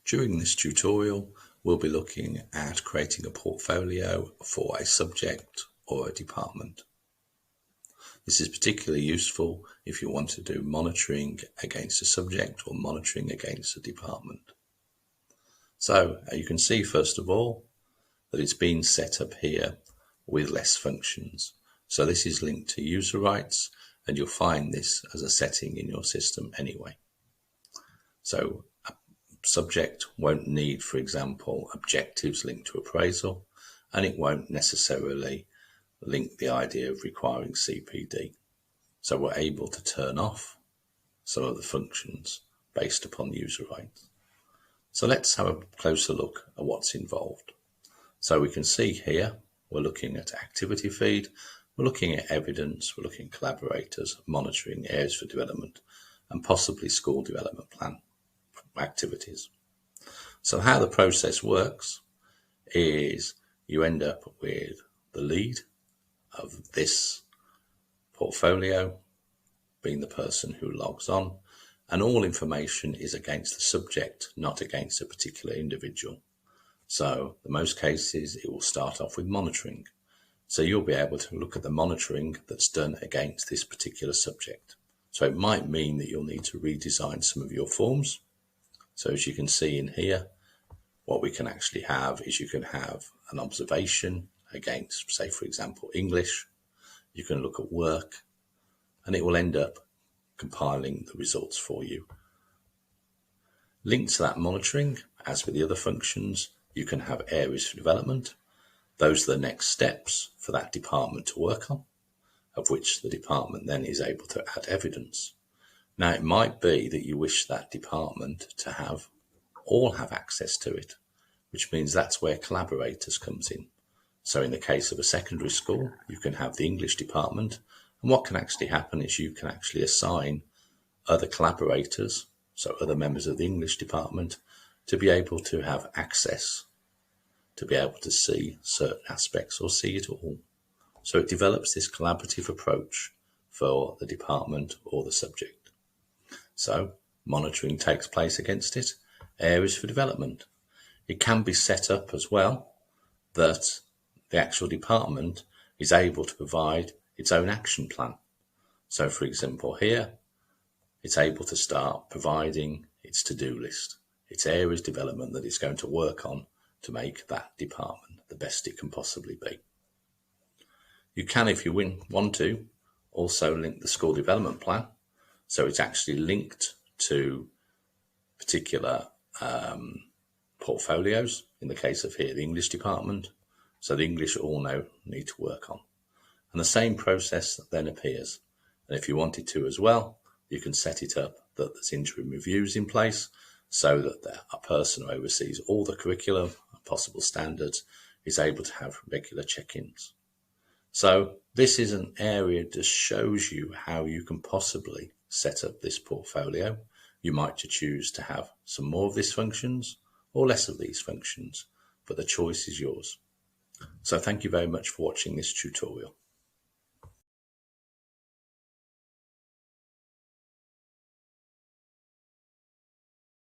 During this tutorial, we'll be looking at creating a portfolio for a subject or a department. This is particularly useful if you want to do monitoring against a subject or monitoring against a department. So you can see first of all that it's been set up here with less functions. So this is linked to user rights, and you'll find this as a setting in your system anyway. So a subject won't need, for example, objectives linked to appraisal, and it won't necessarily link the idea of requiring CPD. So we're able to turn off some of the functions based upon user rights. So let's have a closer look at what's involved. So we can see here, we're looking at activity feed, we're looking at evidence, we're looking at collaborators, monitoring, areas for development, and possibly school development plan activities. So how the process works is you end up with the lead of this portfolio being the person who logs on, and all information is against the subject, not against a particular individual. So in most cases, it will start off with monitoring. So you'll be able to look at the monitoring that's done against this particular subject. So it might mean that you'll need to redesign some of your forms. So as you can see in here, what we can actually have is you can have an observation against, say, for example, English. You can look at work, and it will end up compiling the results for you. Linked to that monitoring, as with the other functions, you can have areas for development. Those are the next steps for that department to work on, of which the department then is able to add evidence. Now, it might be that you wish that department to all have access to it, which means that's where collaborators comes in. So in the case of a secondary school, you can have the English department, and what can actually happen is you can actually assign other collaborators, so other members of the English department, to be able to have access, to be able to see certain aspects or see it all. So it develops this collaborative approach for the department or the subject. So monitoring takes place against it, areas for development. It can be set up as well that the actual department is able to provide its own action plan. So for example here, it's able to start providing its to-do list, its areas development that it's going to work on to make that department the best it can possibly be. You can, if you want to, also link the school development plan. So it's actually linked to particular portfolios, in the case of here, the English department. So the English all now need to work on. And the same process then appears. And if you wanted to as well, you can set it up that there's interim reviews in place so that a person who oversees all the curriculum and possible standards is able to have regular check-ins. So this is an area that shows you how you can possibly set up this portfolio. You might choose to have some more of these functions or less of these functions, but the choice is yours. So thank you very much for watching this tutorial.